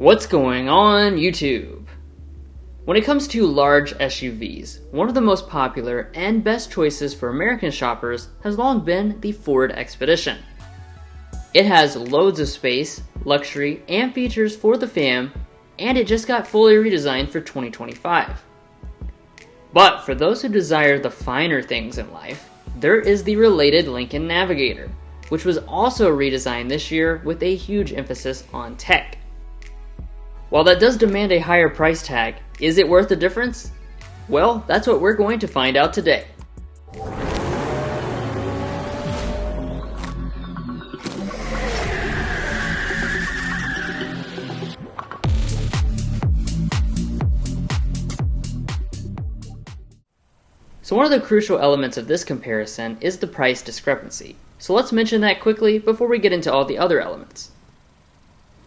What's going on, YouTube? When it comes to large SUVs, one of the most popular and best choices for American shoppers has long been the Ford Expedition. It has loads of space, luxury, and features for the fam, and it just got fully redesigned for 2025. But for those who desire the finer things in life, there is the related Lincoln Navigator, which was also redesigned this year with a huge emphasis on tech. While that does demand a higher price tag, is it worth the difference? Well, that's what we're going to find out today. So one of the crucial elements of this comparison is the price discrepancy. So let's mention that quickly before we get into all the other elements.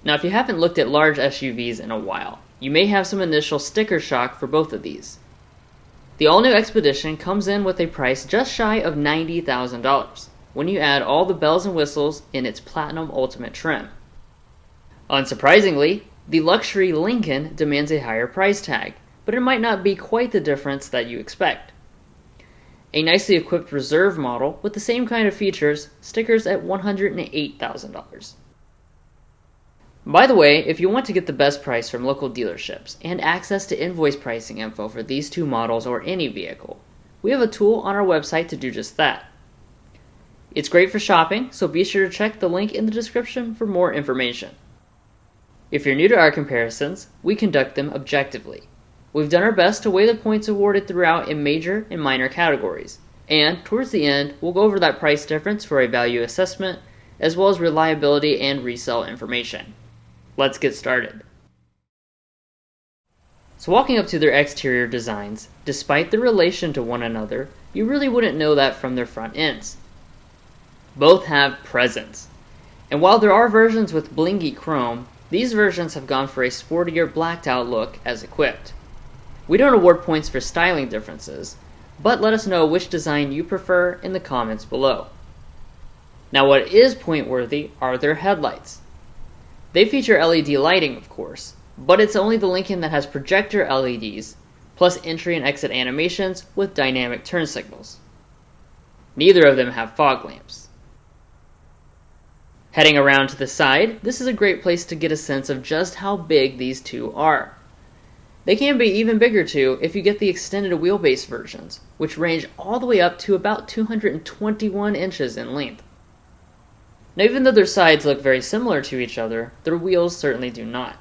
Now, if you haven't looked at large SUVs in a while, you may have some initial sticker shock for both of these. The all-new Expedition comes in with a price just shy of $90,000 when you add all the bells and whistles in its Platinum Ultimate trim. Unsurprisingly, the luxury Lincoln demands a higher price tag, but it might not be quite the difference that you expect. A nicely equipped Reserve model with the same kind of features stickers at $108,000. By the way, if you want to get the best price from local dealerships and access to invoice pricing info for these two models or any vehicle, we have a tool on our website to do just that. It's great for shopping, so be sure to check the link in the description for more information. If you're new to our comparisons, we conduct them objectively. We've done our best to weigh the points awarded throughout in major and minor categories, and towards the end, we'll go over that price difference for a value assessment, as well as reliability and resale information. Let's get started. So walking up to their exterior designs, despite their relation to one another, you really wouldn't know that from their front ends. Both have presence. And while there are versions with blingy chrome, these versions have gone for a sportier blacked out look as equipped. We don't award points for styling differences, but let us know which design you prefer in the comments below. Now what is point worthy are their headlights. They feature LED lighting, of course, but it's only the Lincoln that has projector LEDs, plus entry and exit animations with dynamic turn signals. Neither of them have fog lamps. Heading around to the side, this is a great place to get a sense of just how big these two are. They can be even bigger too if you get the extended wheelbase versions, which range all the way up to about 221 inches in length. Now, even though their sides look very similar to each other, their wheels certainly do not.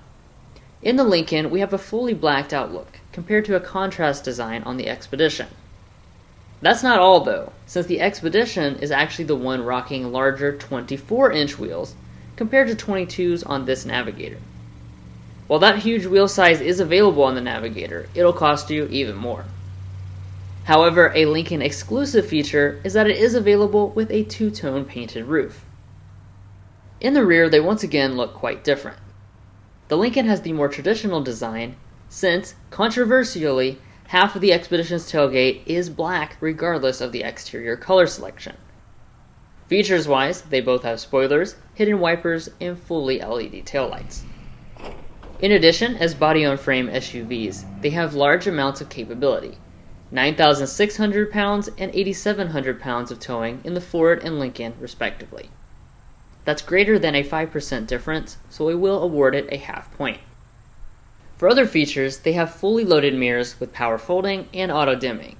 In the Lincoln, we have a fully blacked out look, compared to a contrast design on the Expedition. That's not all though, since the Expedition is actually the one rocking larger 24-inch wheels, compared to 22s on this Navigator. While that huge wheel size is available on the Navigator, it'll cost you even more. However, a Lincoln exclusive feature is that it is available with a two-tone painted roof. In the rear, they once again look quite different. The Lincoln has the more traditional design, since, controversially, half of the Expedition's tailgate is black regardless of the exterior color selection. Features-wise, they both have spoilers, hidden wipers, and fully LED taillights. In addition, as body-on-frame SUVs, they have large amounts of capability, 9,600 pounds and 8,700 pounds of towing in the Ford and Lincoln respectively. That's greater than a 5% difference, so we will award it a half point. For other features, they have fully loaded mirrors with power folding and auto dimming.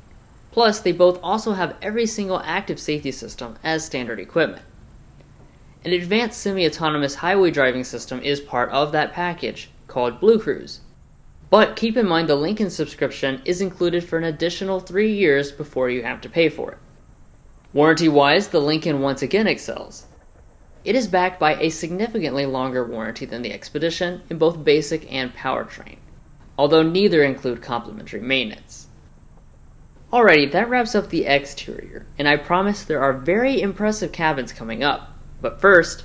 Plus, they both also have every single active safety system as standard equipment. An advanced semi-autonomous highway driving system is part of that package, called Blue Cruise. But keep in mind the Lincoln subscription is included for an additional 3 years before you have to pay for it. Warranty-wise, the Lincoln once again excels. It is backed by a significantly longer warranty than the Expedition in both basic and powertrain, although neither include complimentary maintenance. Alrighty, that wraps up the exterior, and I promise there are very impressive cabins coming up. But first,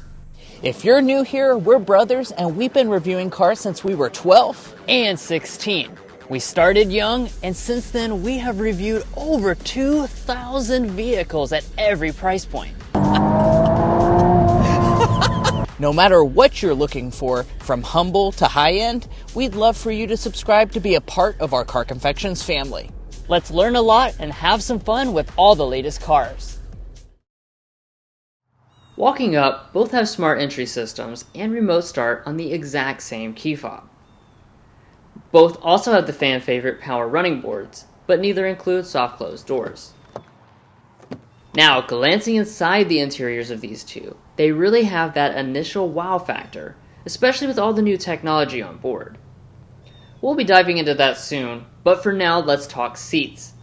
if you're new here, we're brothers and we've been reviewing cars since we were 12 and 16. We started young, and since then we have reviewed over 2,000 vehicles at every price point. No matter what you're looking for, from humble to high-end, we'd love for you to subscribe to be a part of our Car Confections family. Let's learn a lot and have some fun with all the latest cars. Walking up, both have smart entry systems and remote start on the exact same key fob. Both also have the fan favorite power running boards, but neither include soft closed doors. Now, glancing inside the interiors of these two, they really have that initial wow factor, especially with all the new technology on board. We'll be diving into that soon, but for now let's talk seats.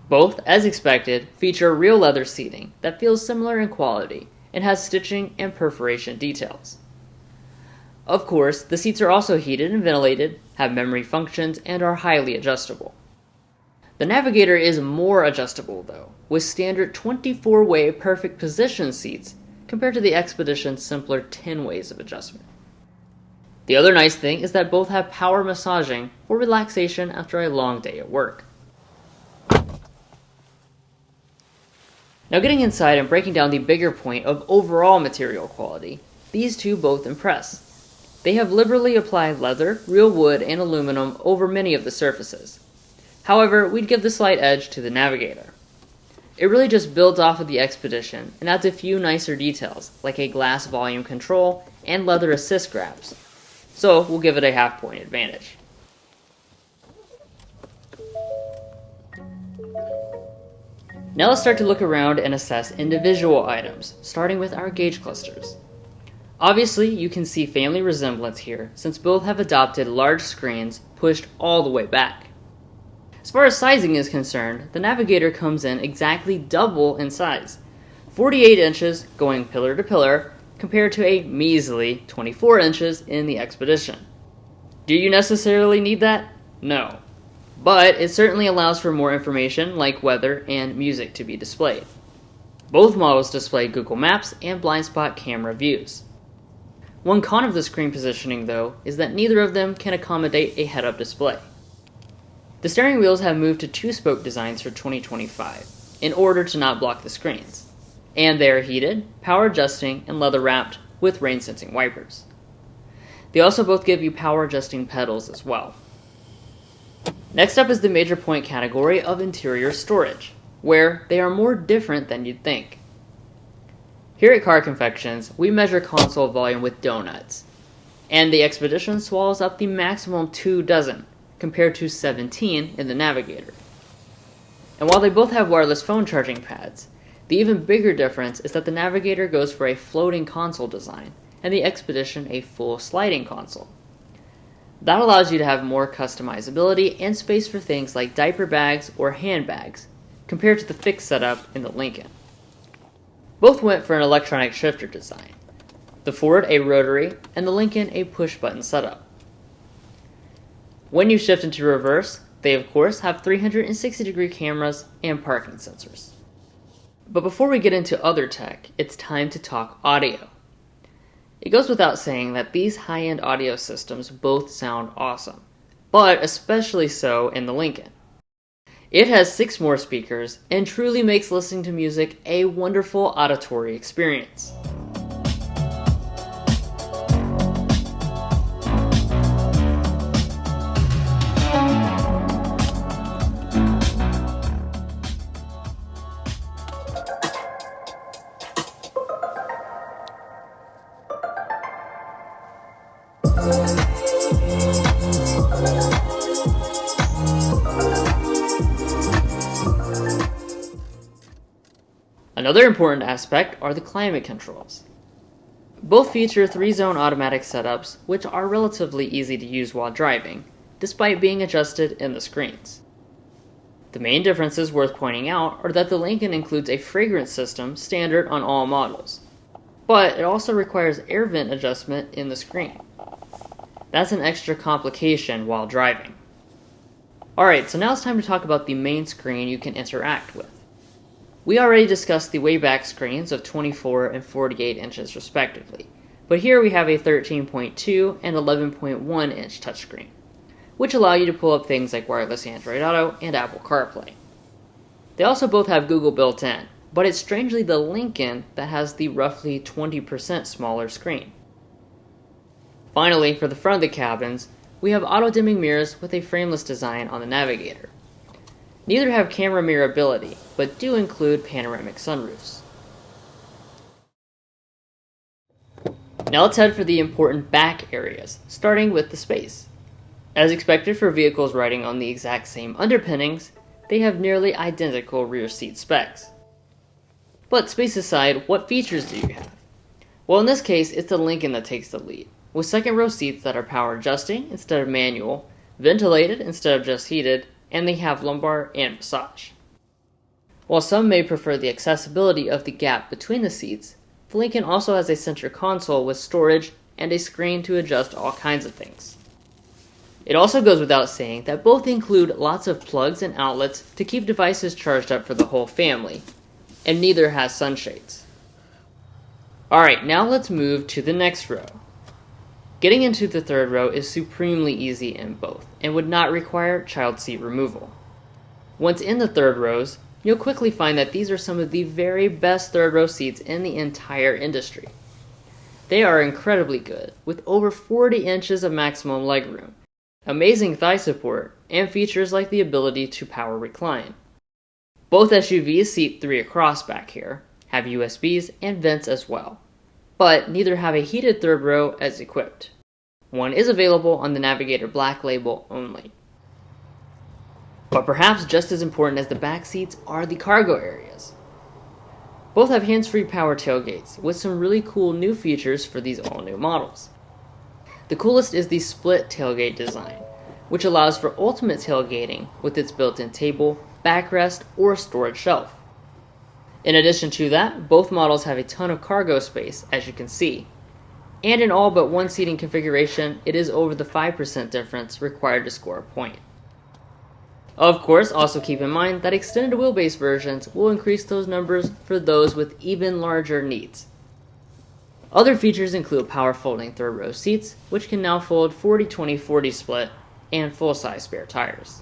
Both, as expected, feature real leather seating that feels similar in quality and has stitching and perforation details. Of course, the seats are also heated and ventilated, have memory functions, and are highly adjustable. The Navigator is more adjustable though, with standard 24-way perfect position seats compared to the Expedition's simpler 10 ways of adjustment. The other nice thing is that both have power massaging for relaxation after a long day at work. Now getting inside and breaking down the bigger point of overall material quality, these two both impress. They have liberally applied leather, real wood, and aluminum over many of the surfaces. However, we'd give the slight edge to the Navigator. It really just builds off of the Expedition and adds a few nicer details, like a glass volume control and leather assist grabs. So we'll give it a half-point advantage. Now let's start to look around and assess individual items, starting with our gauge clusters. Obviously, you can see family resemblance here, since both have adopted large screens pushed all the way back. As far as sizing is concerned, the Navigator comes in exactly double in size, 48 inches going pillar to pillar, compared to a measly 24 inches in the Expedition. Do you necessarily need that? No. But it certainly allows for more information like weather and music to be displayed. Both models display Google Maps and blind spot camera views. One con of the screen positioning, though, is that neither of them can accommodate a head-up display. The steering wheels have moved to two-spoke designs for 2025, in order to not block the screens, and they are heated, power adjusting, and leather wrapped with rain-sensing wipers. They also both give you power adjusting pedals as well. Next up is the major point category of interior storage, where they are more different than you'd think. Here at Car Confections, we measure console volume with donuts, and the Expedition swallows up the maximum 2 dozen, compared to 17 in the Navigator. And while they both have wireless phone charging pads, the even bigger difference is that the Navigator goes for a floating console design, and the Expedition a full sliding console. That allows you to have more customizability and space for things like diaper bags or handbags, compared to the fixed setup in the Lincoln. Both went for an electronic shifter design, the Ford a rotary, and the Lincoln a push-button setup. When you shift into reverse, they of course have 360-degree cameras and parking sensors. But before we get into other tech, it's time to talk audio. It goes without saying that these high-end audio systems both sound awesome, but especially so in the Lincoln. It has 6 more speakers and truly makes listening to music a wonderful auditory experience. Another important aspect are the climate controls. Both feature 3-zone automatic setups, which are relatively easy to use while driving, despite being adjusted in the screens. The main differences worth pointing out are that the Lincoln includes a fragrance system standard on all models, but it also requires air vent adjustment in the screen. That's an extra complication while driving. Alright, so now it's time to talk about the main screen you can interact with. We already discussed the wayback screens of 24 and 48 inches respectively, but here we have a 13.2 and 11.1 inch touchscreen, which allow you to pull up things like wireless Android Auto and Apple CarPlay. They also both have Google built in, but it's strangely the Lincoln that has the roughly 20% smaller screen. Finally, for the front of the cabins, we have auto-dimming mirrors with a frameless design on the Navigator. Neither have camera mirror ability, but do include panoramic sunroofs. Now let's head for the important back areas, starting with the space. As expected for vehicles riding on the exact same underpinnings, they have nearly identical rear seat specs. But space aside, what features do you have? Well, in this case, it's the Lincoln that takes the lead, with second row seats that are power adjusting instead of manual, ventilated instead of just heated, and they have lumbar and massage. While some may prefer the accessibility of the gap between the seats, the Lincoln also has a center console with storage and a screen to adjust all kinds of things. It also goes without saying that both include lots of plugs and outlets to keep devices charged up for the whole family, and neither has sunshades. Alright, now let's move to the next row. Getting into the third row is supremely easy in both, and would not require child seat removal. Once in the third rows, you'll quickly find that these are some of the very best third row seats in the entire industry. They are incredibly good, with over 40 inches of maximum legroom, amazing thigh support, and features like the ability to power recline. Both SUVs seat 3 across back here, have USBs and vents as well, but neither have a heated third row as equipped. One is available on the Navigator Black Label only. But perhaps just as important as the back seats are the cargo areas. Both have hands-free power tailgates, with some really cool new features for these all-new models. The coolest is the split tailgate design, which allows for ultimate tailgating with its built-in table, backrest, or storage shelf. In addition to that, both models have a ton of cargo space, as you can see, and in all but one seating configuration, it is over the 5% difference required to score a point. Of course, also keep in mind that extended wheelbase versions will increase those numbers for those with even larger needs. Other features include power folding third row seats, which can now fold 40-20-40 split, and full-size spare tires.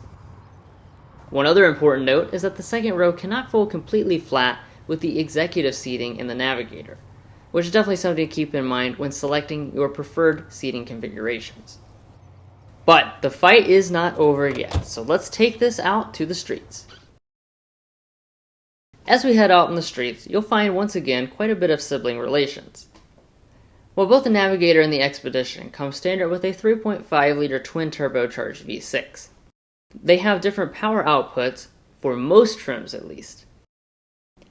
One other important note is that the second row cannot fold completely flat with the executive seating in the Navigator, which is definitely something to keep in mind when selecting your preferred seating configurations. But the fight is not over yet, so let's take this out to the streets. As we head out in the streets, you'll find once again quite a bit of sibling relations. While both the Navigator and the Expedition come standard with a 3.5-liter twin-turbocharged V6, they have different power outputs, for most trims at least.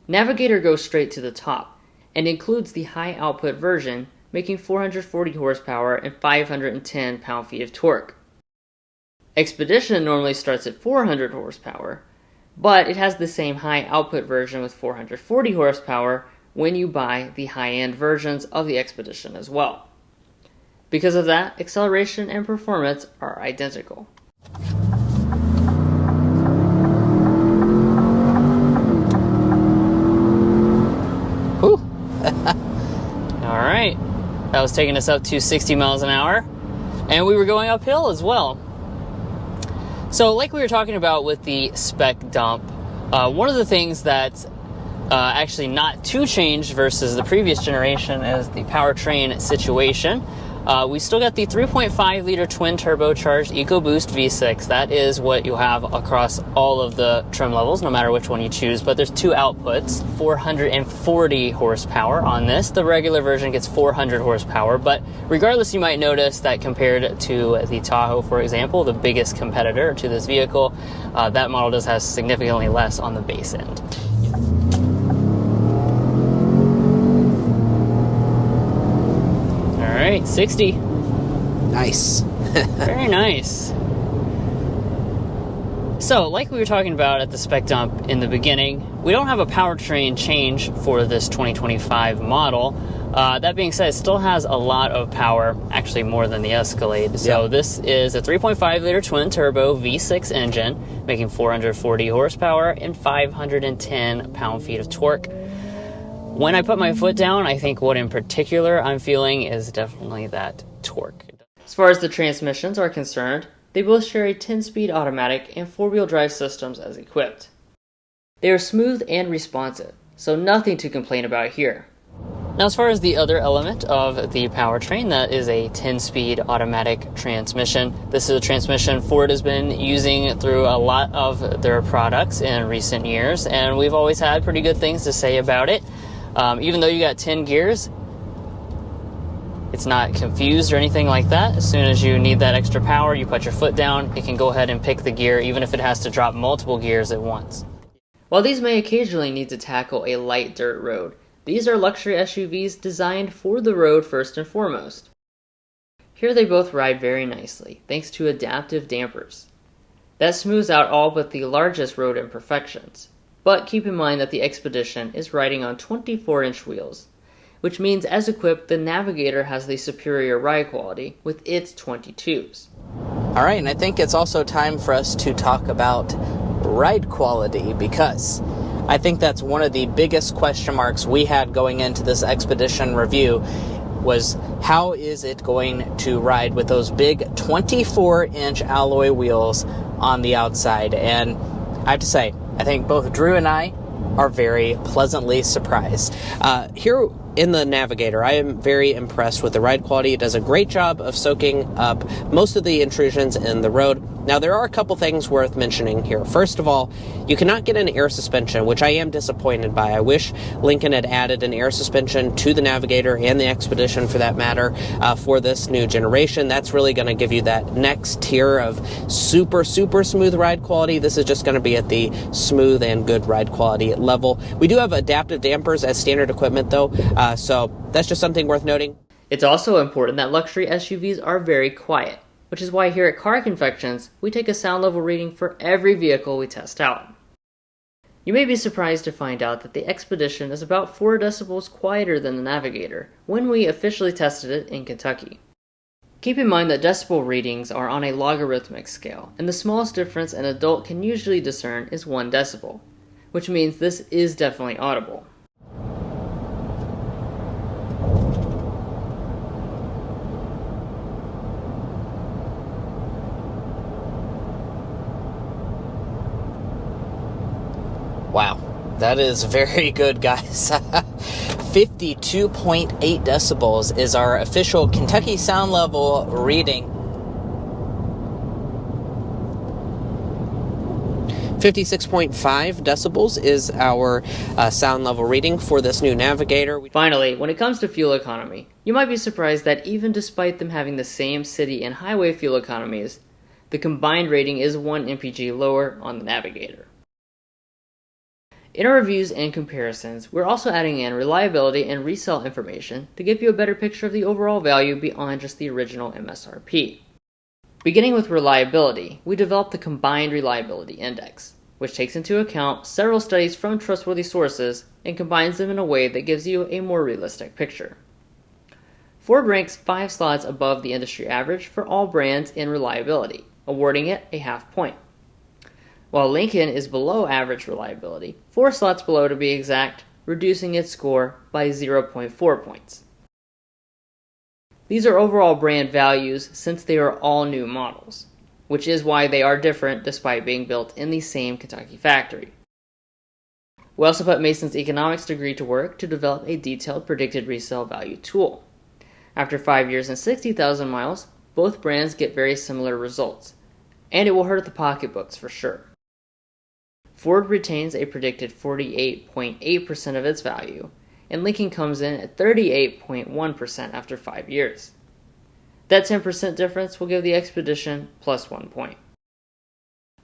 Navigator goes straight to the top, and includes the high-output version, making 440 horsepower and 510 pound-feet of torque. Expedition normally starts at 400 horsepower, but it has the same high-output version with 440 horsepower when you buy the high-end versions of the Expedition as well. Because of that, acceleration and performance are identical. Whew. Alright, that was taking us up to 60 miles an hour, and we were going uphill as well. So like we were talking about with the spec dump, one of the things that's actually not too changed versus the previous generation is the powertrain situation. We still got the 3.5-liter twin-turbocharged EcoBoost V6. That is what you have across all of the trim levels, no matter which one you choose. But there's two outputs, 440 horsepower on this. The regular version gets 400 horsepower. But regardless, you might notice that compared to the Tahoe, for example, the biggest competitor to this vehicle, that model does have significantly less on the base end. All right, 60. Nice. Very nice. So, like we were talking about at the spec dump in the beginning, we don't have a powertrain change for this 2025 model. That being said, it still has a lot of power, actually more than the Escalade. So This is a 3.5-liter twin-turbo V6 engine, making 440 horsepower and 510 pound-feet of torque. When I put my foot down, I think what in particular I'm feeling is definitely that torque. As far as the transmissions are concerned, they both share a 10-speed automatic and 4-wheel drive systems as equipped. They are smooth and responsive, so nothing to complain about here. Now, as far as the other element of the powertrain, that is a 10-speed automatic transmission. This is a transmission Ford has been using through a lot of their products in recent years, and we've always had pretty good things to say about it. Even though you got 10 gears, it's not confused or anything like that. As soon as you need that extra power, you put your foot down, it can go ahead and pick the gear, even if it has to drop multiple gears at once. While these may occasionally need to tackle a light dirt road, these are luxury SUVs designed for the road first and foremost. Here they both ride very nicely, thanks to adaptive dampers. That smooths out all but the largest road imperfections. But keep in mind that the Expedition is riding on 24-inch wheels, which means as equipped, the Navigator has the superior ride quality with its 22s. Alright, and I think it's also time for us to talk about ride quality, because I think that's one of the biggest question marks we had going into this Expedition review, was how is it going to ride with those big 24-inch alloy wheels on the outside. And I have to say, I think both Drew and I are very pleasantly surprised. Here in the Navigator, I am very impressed with the ride quality. It does a great job of soaking up most of the intrusions in the road. Now, there are a couple things worth mentioning here. First of all, you cannot get an air suspension, which I am disappointed by. I wish Lincoln had added an air suspension to the Navigator and the Expedition, for that matter, for this new generation. That's really going to give you that next tier of super, super smooth ride quality. This is just going to be at the smooth and good ride quality level. We do have adaptive dampers as standard equipment, though, so that's just something worth noting. It's also important that luxury SUVs are very quiet, which is why here at Car Confections, we take a sound level reading for every vehicle we test out. You may be surprised to find out that the Expedition is about 4 decibels quieter than the Navigator when we officially tested it in Kentucky. Keep in mind that decibel readings are on a logarithmic scale, and the smallest difference an adult can usually discern is 1 decibel, which means this is definitely audible. Wow, that is very good, guys. 52.8 decibels is our official Kentucky sound level reading. 56.5 decibels is our sound level reading for this new Navigator. Finally, when it comes to fuel economy, you might be surprised that even despite them having the same city and highway fuel economies, the combined rating is 1 mpg lower on the Navigator. In our reviews and comparisons, we're also adding in reliability and resale information to give you a better picture of the overall value beyond just the original MSRP. Beginning with reliability, we developed the Combined Reliability Index, which takes into account several studies from trustworthy sources and combines them in a way that gives you a more realistic picture. Ford ranks 5 slots above the industry average for all brands in reliability, awarding it a half point. While Lincoln is below average reliability, 4 slots below to be exact, reducing its score by 0.4 points. These are overall brand values since they are all new models, which is why they are different despite being built in the same Kentucky factory. We also put Mason's economics degree to work to develop a detailed predicted resale value tool. After 5 years and 60,000 miles, both brands get very similar results, and it will hurt the pocketbooks for sure. Ford retains a predicted 48.8% of its value, and Lincoln comes in at 38.1% after 5 years. That 10% difference will give the Expedition plus 1 point.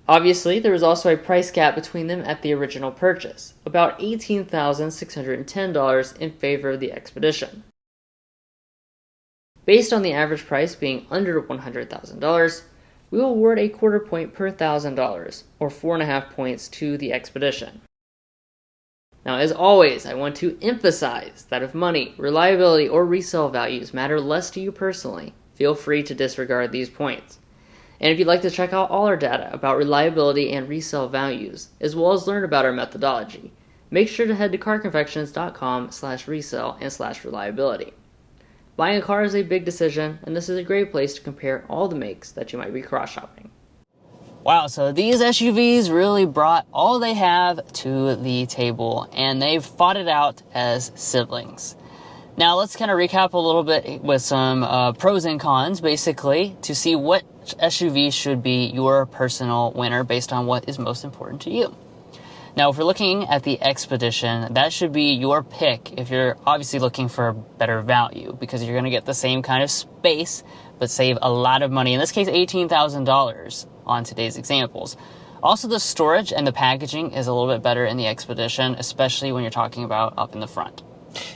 Obviously, there is also a price gap between them at the original purchase, about $18,610 in favor of the Expedition. Based on the average price being under $100,000, we will award a quarter point per $1,000, or 4.5 points to the Expedition. Now, as always, I want to emphasize that if money, reliability, or resale values matter less to you personally, feel free to disregard these points. And if you'd like to check out all our data about reliability and resale values, as well as learn about our methodology, make sure to head to carconfections.com/resale and /reliability. Buying a car is a big decision, and this is a great place to compare all the makes that you might be cross-shopping. Wow, so these SUVs really brought all they have to the table, and they've fought it out as siblings. Now let's kind of recap a little bit with some pros and cons, basically, to see what SUV should be your personal winner based on what is most important to you. Now, if we're looking at the Expedition, that should be your pick if you're obviously looking for better value, because you're going to get the same kind of space, but save a lot of money. In this case, $18,000 on today's examples. Also, the storage and the packaging is a little bit better in the Expedition, especially when you're talking about up in the front.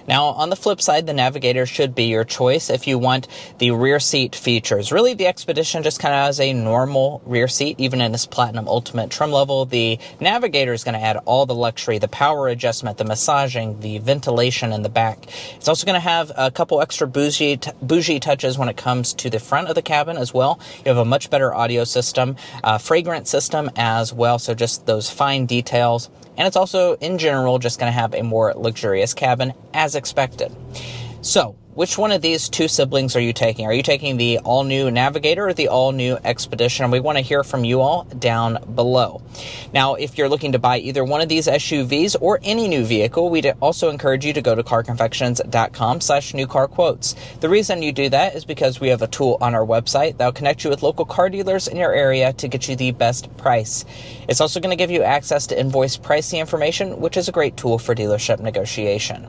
Now, on the flip side, the Navigator should be your choice if you want the rear seat features. Really, the Expedition just kind of has a normal rear seat, even in this Platinum Ultimate trim level. The Navigator is going to add all the luxury, the power adjustment, the massaging, the ventilation in the back. It's also going to have a couple extra bougie touches when it comes to the front of the cabin as well. You have a much better audio system, fragrance system as well, so just those fine details. And it's also, in general, just going to have a more luxurious cabin, as expected. So, which one of these two siblings are you taking? Are you taking the all-new Navigator or the all-new Expedition? And we want to hear from you all down below. Now, if you're looking to buy either one of these SUVs or any new vehicle, we'd also encourage you to go to carconfections.com/newcarquotes. The reason you do that is because we have a tool on our website that'll connect you with local car dealers in your area to get you the best price. It's also going to give you access to invoice pricing information, which is a great tool for dealership negotiation.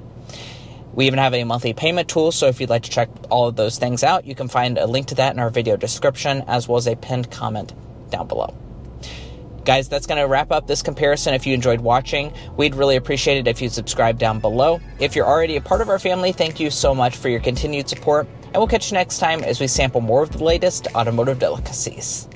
We even have a monthly payment tool, so if you'd like to check all of those things out, you can find a link to that in our video description, as well as a pinned comment down below. Guys, that's going to wrap up this comparison. If you enjoyed watching, we'd really appreciate it if you subscribe down below. If you're already a part of our family, thank you so much for your continued support, and we'll catch you next time as we sample more of the latest automotive delicacies.